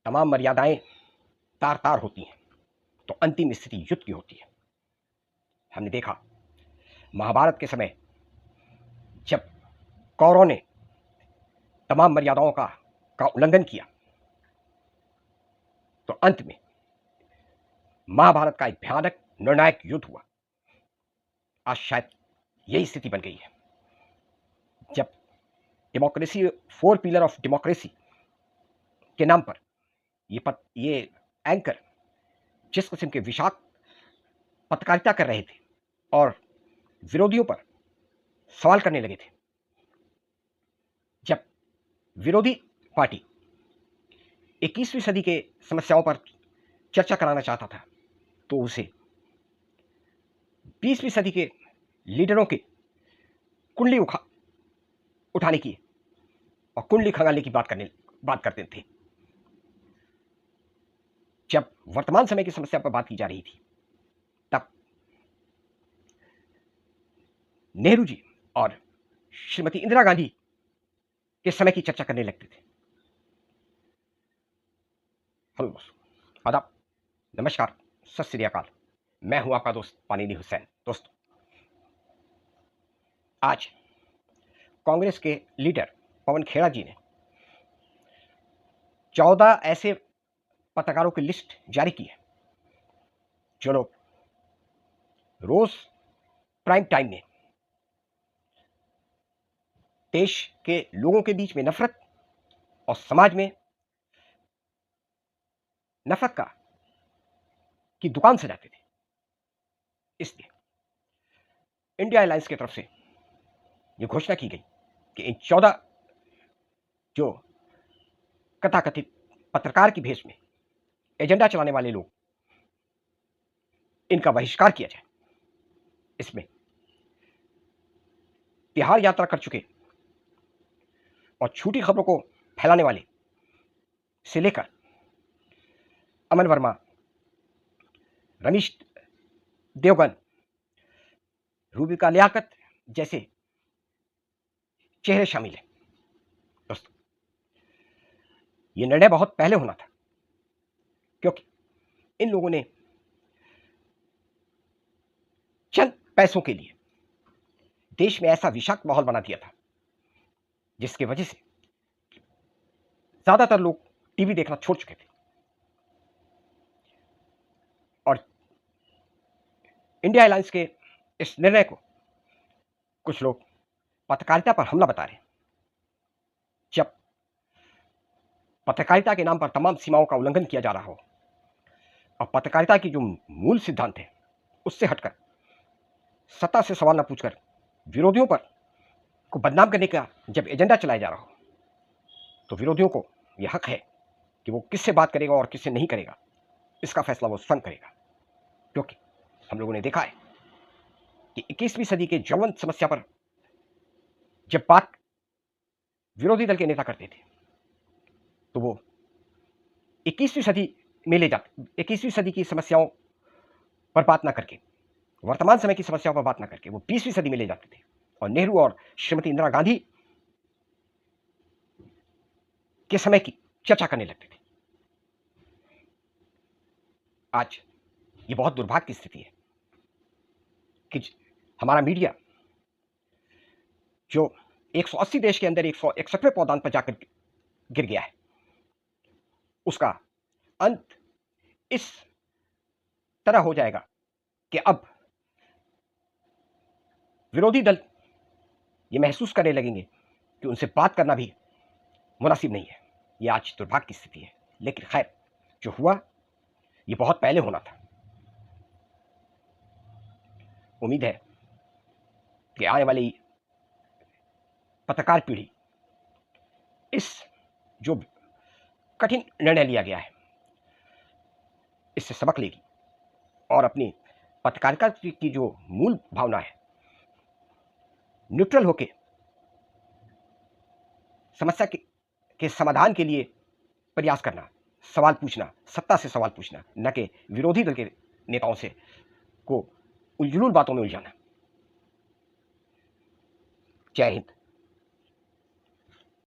तमाम मर्यादाएं तार तार होती हैं तो अंतिम स्थिति युद्ध की होती है। हमने देखा महाभारत के समय जब कौरवों ने तमाम मर्यादाओं का उल्लंघन किया तो अंत में महाभारत का एक भयानक निर्णायक युद्ध हुआ। आज शायद यही स्थिति बन गई है जब democracy, four pillar of democracy के नाम पर ये एंकर जिस किस्म के विषाक्त पत्रकारिता कर रहे थे और विरोधियों पर सवाल करने लगे थे। जब विरोधी पार्टी 21वीं सदी के समस्याओं पर चर्चा कराना चाहता था तो उसे 20वीं सदी के लीडरों की कुंडली उठाने की और कुंडली खंगालने की बात करते थे। जब वर्तमान समय की समस्या पर बात की जा रही थी तब नेहरू जी और श्रीमती इंदिरा गांधी के समय की चर्चा करने लगते थे। हेलो दोस्तों, आदाब, नमस्कार, सत श्री अकाल। मैं हूं आपका दोस्त पानीनी हुसैन। दोस्तों, आज कांग्रेस के लीडर पवन खेड़ा जी ने 14 ऐसे पत्रकारों की लिस्ट जारी की है जो लोग रोज प्राइम टाइम में देश के लोगों के बीच में नफरत और समाज में नफरत की दुकान सजाते थे। इसलिए इंडिया अलायंस की तरफ से यह घोषणा की गई कि इन 14 जो कथाकथित पत्रकार की भेष में एजेंडा चलाने वाले लोग, इनका बहिष्कार किया जाए। इसमें बिहार यात्रा कर चुके और झूठी खबरों को फैलाने वाले से लेकर अमन वर्मा, रमीश देवगन, रूबिका लियाकत जैसे चेहरे शामिल हैं। दोस्तों, यह निर्णय बहुत पहले होना था क्योंकि इन लोगों ने चंद पैसों के लिए देश में ऐसा विषाक्त माहौल बना दिया था जिसकी वजह से ज्यादातर लोग टीवी देखना छोड़ चुके थे और इंडिया अलायंस के इस निर्णय को कुछ लोग पत्रकारिता पर हमला बता रहे हैं। जब पत्रकारिता के नाम पर तमाम सीमाओं का उल्लंघन किया जा रहा हो और पत्रकारिता की जो मूल सिद्धांत है उससे हटकर सत्ता से सवाल न पूछकर विरोधियों पर को बदनाम करने का जब एजेंडा चलाया जा रहा हो तो विरोधियों को यह हक है कि वो किससे बात करेगा और किससे नहीं करेगा, इसका फैसला वो स्वयं करेगा। क्योंकि हम लोगों ने देखा है कि 21वीं सदी के ज्वलंत समस्या पर जब बात विरोधी दल के नेता करते थे तो वो 21वीं सदी की समस्याओं पर बात ना करके, वर्तमान समय की समस्याओं पर बात ना करके वो 20वीं सदी में ले जाते थे और नेहरू और श्रीमती इंदिरा गांधी के समय की चर्चा करने लगते थे। आज ये बहुत दुर्भाग्य की स्थिति है कि हमारा मीडिया जो 180 देश के अंदर 161वें पौधान पर जाकर गिर गया है, उसका अंत इस तरह हो जाएगा कि अब विरोधी दल ये महसूस करने लगेंगे कि उनसे बात करना भी मुनासिब नहीं है। ये आज दुर्भाग्य की स्थिति है, लेकिन खैर, जो हुआ ये बहुत पहले होना था। उम्मीद है कि आने वाली पत्रकार पीढ़ी इस जो कठिन निर्णय लिया गया है इससे सबक लेगी और अपनी पत्रकारिता की जो मूल भावना है, न्यूट्रल होके समस्या के समाधान के लिए प्रयास करना, सवाल पूछना, सत्ता से सवाल पूछना, न कि विरोधी दल के नेताओं से को उलझुल बातों में उलझाना। जय हिंद।